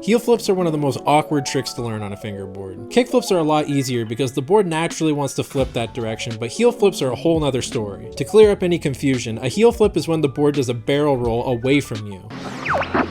Heel flips are one of the most awkward tricks to learn on a fingerboard. Kick flips are a lot easier because the board naturally wants to flip that direction, but heel flips are a whole nother story. To clear up any confusion, a heel flip is when the board does a barrel roll away from you.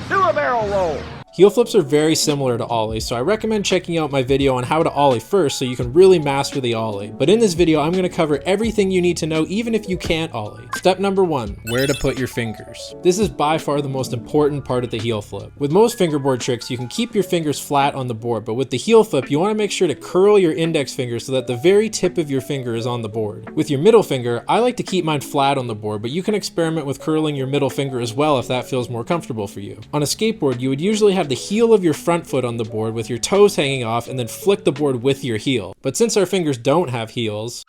Do a barrel roll! Heel flips are very similar to ollie, so I recommend checking out my video on how to ollie first so you can really master the ollie. But in this video, I'm going to cover everything you need to know even if you can't ollie. Step number 1, where to put your fingers. This is by far the most important part of the heel flip. With most fingerboard tricks, you can keep your fingers flat on the board, but with the heel flip, you want to make sure to curl your index finger so that the very tip of your finger is on the board. With your middle finger, I like to keep mine flat on the board, but you can experiment with curling your middle finger as well if that feels more comfortable for you. On a skateboard, you would usually have the heel of your front foot on the board with your toes hanging off and then flick the board with your heel. But since our fingers don't have heels,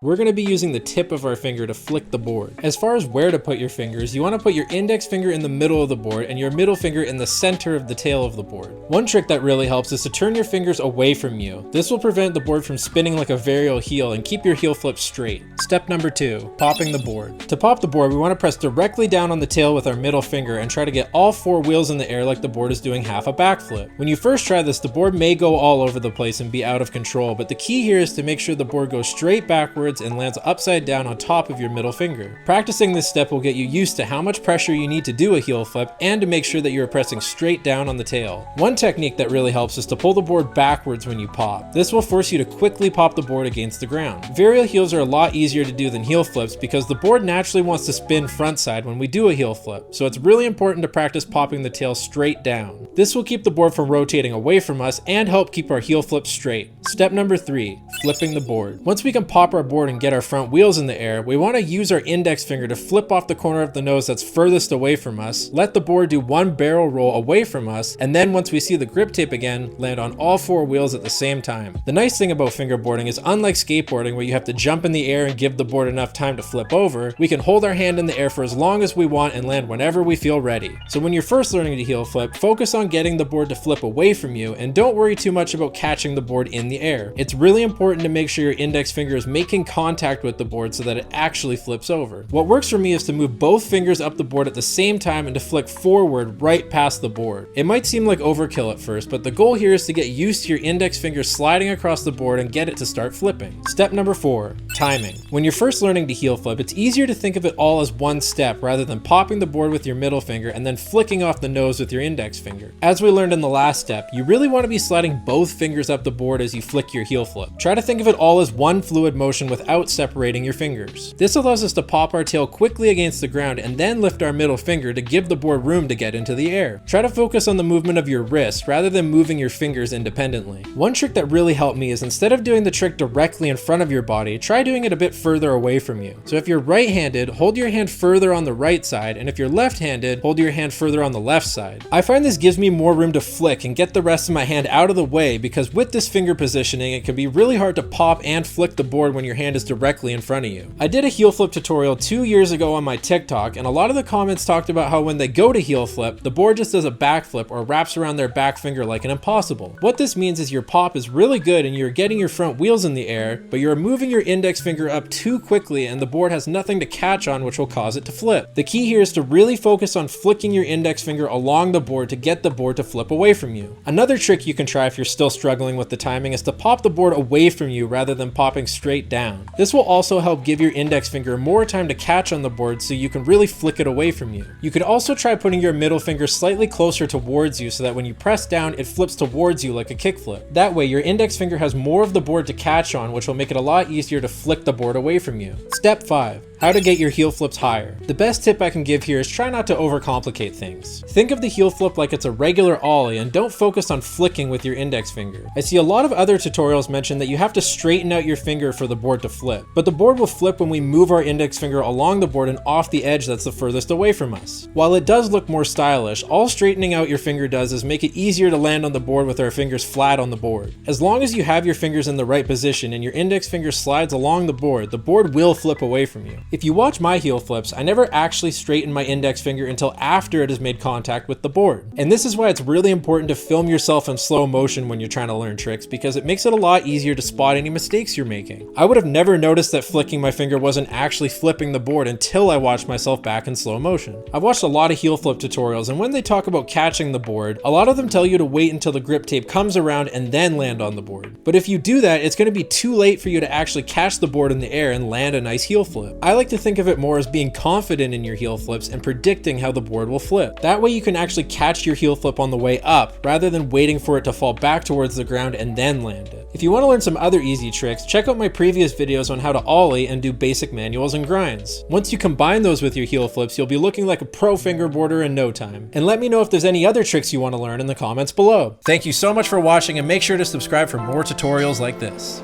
we're going to be using the tip of our finger to flick the board. As far as where to put your fingers, you want to put your index finger in the middle of the board and your middle finger in the center of the tail of the board. One trick that really helps is to turn your fingers away from you. This will prevent the board from spinning like a varial heel and keep your heel flip straight. Step number 2, popping the board. To pop the board, we want to press directly down on the tail with our middle finger and try to get all 4 wheels in the air like the board is doing half a backflip. When you first try this, the board may go all over the place and be out of control, but the key here is to make sure the board goes straight backwards and lands upside down on top of your middle finger. Practicing this step will get you used to how much pressure you need to do a heel flip and to make sure that you're pressing straight down on the tail. One technique that really helps is to pull the board backwards when you pop. This will force you to quickly pop the board against the ground. Varial heels are a lot easier to do than heel flips because the board naturally wants to spin front side when we do a heel flip, so it's really important to practice popping the tail straight down. This will keep the board from rotating away from us and help keep our heel flip straight. Step number 3, flipping the board. Once we can pop our board and get our front wheels in the air, we want to use our index finger to flip off the corner of the nose that's furthest away from us, let the board do one barrel roll away from us, and then once we see the grip tape again, land on all 4 wheels at the same time. The nice thing about fingerboarding is unlike skateboarding where you have to jump in the air and give the board enough time to flip over, we can hold our hand in the air for as long as we want and land whenever we feel ready. So when you're first learning to heel flip, focus on getting the board to flip away from you and don't worry too much about catching the board in the air. It's really important to make sure your index finger is making contact with the board so that it actually flips over. What works for me is to move both fingers up the board at the same time and to flick forward right past the board. It might seem like overkill at first, but the goal here is to get used to your index finger sliding across the board and get it to start flipping. Step number 4, timing. When you're first learning to heel flip, it's easier to think of it all as one step rather than popping the board with your middle finger and then flicking off the nose with your index finger. As we learned in the last step, you really want to be sliding both fingers up the board as you flick your heel flip. Try to think of it all as one fluid motion without separating your fingers. This allows us to pop our tail quickly against the ground and then lift our middle finger to give the board room to get into the air. Try to focus on the movement of your wrist rather than moving your fingers independently. One trick that really helped me is instead of doing the trick directly in front of your body, try doing it a bit further away from you. So if you're right-handed, hold your hand further on the right side, and if you're left-handed, hold your hand further on the left side. I find this gives me more room to flick and get the rest of my hand out of the way because with this finger positioning, it can be really hard to pop and flick the board when your hand is directly in front of you. I did a heel flip tutorial 2 years ago on my TikTok, and a lot of the comments talked about how when they go to heel flip, the board just does a backflip or wraps around their back finger like an impossible. What this means is your pop is really good and you're getting your front wheels in the air, but you're moving your index finger up too quickly and the board has nothing to catch on, which will cause it to flip. The key here is to really focus on flicking your index finger along the board to get the board to flip away from you. Another trick you can try if you're still struggling with the timing is to pop the board away from you rather than popping straight down. This will also help give your index finger more time to catch on the board so you can really flick it away from you. You could also try putting your middle finger slightly closer towards you so that when you press down, it flips towards you like a kickflip. That way, your index finger has more of the board to catch on, which will make it a lot easier to flick the board away from you. Step 5. How to get your heel flips higher. The best tip I can give here is try not to overcomplicate things. Think of the heel flip like it's a regular ollie and don't focus on flicking with your index finger. I see a lot of other tutorials mention that you have to straighten out your finger for the board to flip, but the board will flip when we move our index finger along the board and off the edge that's the furthest away from us. While it does look more stylish, all straightening out your finger does is make it easier to land on the board with our fingers flat on the board. As long as you have your fingers in the right position and your index finger slides along the board will flip away from you. If you watch my heel flips, I never actually straighten my index finger until after it has made contact with the board. And this is why it's really important to film yourself in slow motion when you're trying to learn tricks, because because it makes it a lot easier to spot any mistakes you're making. I would have never noticed that flicking my finger wasn't actually flipping the board until I watched myself back in slow motion. I've watched a lot of heel flip tutorials, and when they talk about catching the board, a lot of them tell you to wait until the grip tape comes around and then land on the board. But if you do that, it's going to be too late for you to actually catch the board in the air and land a nice heel flip. I like to think of it more as being confident in your heel flips and predicting how the board will flip. That way you can actually catch your heel flip on the way up, rather than waiting for it to fall back towards the ground and then land it. If you want to learn some other easy tricks, check out my previous videos on how to ollie and do basic manuals and grinds. Once you combine those with your heel flips, you'll be looking like a pro fingerboarder in no time. And let me know if there's any other tricks you want to learn in the comments below. Thank you so much for watching, and make sure to subscribe for more tutorials like this.